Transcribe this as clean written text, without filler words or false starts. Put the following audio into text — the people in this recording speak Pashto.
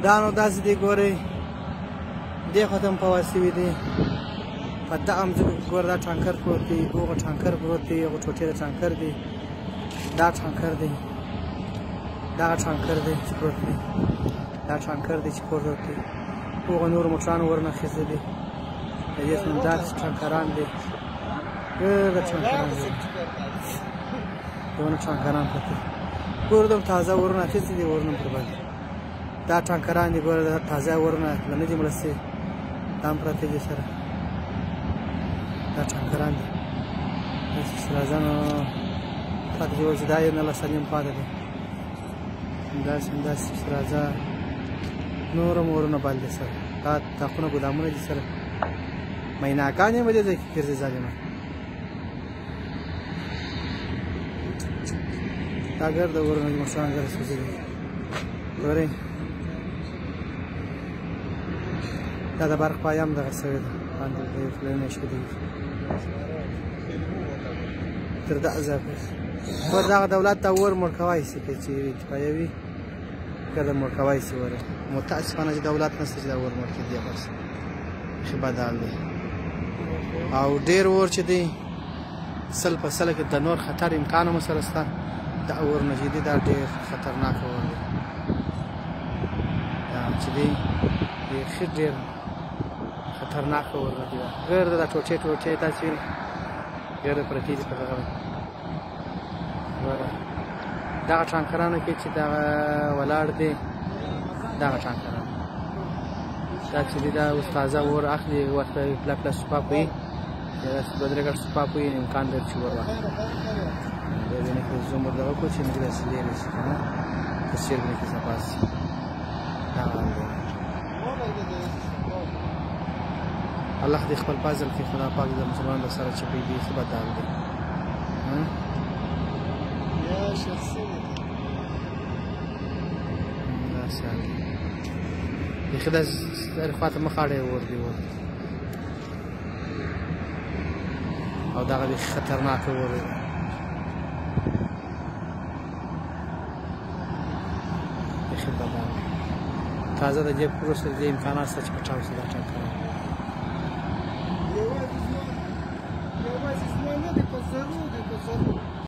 دا نو داسې دی ګورئ دې خوا ته هم فوار شوي دي په دغه مځکه کې ګوره دا ټانکر پروت دی هغه ټانکر پروت دی هغه ټوټې د ټانکر دی دا ټانکر دی دغه ټانکر دی چې پروت دی دا ټانکر دی چې پورته دی هغه نور موټران ورنه اخیستي دي د دې څخه داسې ټانکران دي ډېر ټانکران دي دونه ټانکران پرته ګوره دا تازه ورونه اخیستي دي ورونه پر باندې دا ټانکران دي ګوره دا تازه ورونه لا نه دي مړه سوي دا هم پراته دي سره دا ټانکران دي داسې چې راځه نو پاته دي چې دا یې 19 نیم پاته دي همداسې همداسې چې راځه نور هم ورونه بل دي سره دا تاقونه ګودامونه دي سره میناګانې به دې ځای کې ګرځي ظالمان دا ګرده ورونه دي مشران ګرده سوځېدلي ګورئ دا د برق پایه هم دغه سوې ده باندې فلمونه یې ښودلي تر دغه ځایه پورې ور دغه دولت ته ور مړ کوی شي که چېرې اتفاقیه وي که د مړ کوی شي ور متاسفانه چې دولت نشته چې دا ور مړ کړي بس ښه بد حال دی او ډېر اور چې دی سل په سله کې د نور خطر امکان هم سره شته دا اور نه چې دی دا ډېر خطرناک اور دی دا چې دی بیخي ډېر خطرناک اور دی ګرده دا ټوټې ټوټې داسې وینې ګرده پرتې دي په دغه دغه ټانکرانو کې چې دغه ولاړ دی دغه ټانکران دا چې دی دا اوس تازه اور اخلي ورته پله پله سوپاپ وي یا داسې 2-3 ګټ سوپاپ وي امکان لري چې ور واخلي بیا وینې که زوم ور دغه کړو چې موږ داسې لرې شي که نه په سیرمې کې صفا شي دا حال دی الله دې خپل فضل کې خدا پاک د مسلمانانو سره چې بیخي بد حال دی داسې حال دی بیخي داسې هرې خوا ته مخ اړی اور دی اور او دغه بیخي خطرناک اور دی بیخي بد حال دی تازه د جیب وروسته د دې امکانات شته چې پټاو شي دا ټانکران یوازې زما نه دی په ضرور دی په ضرور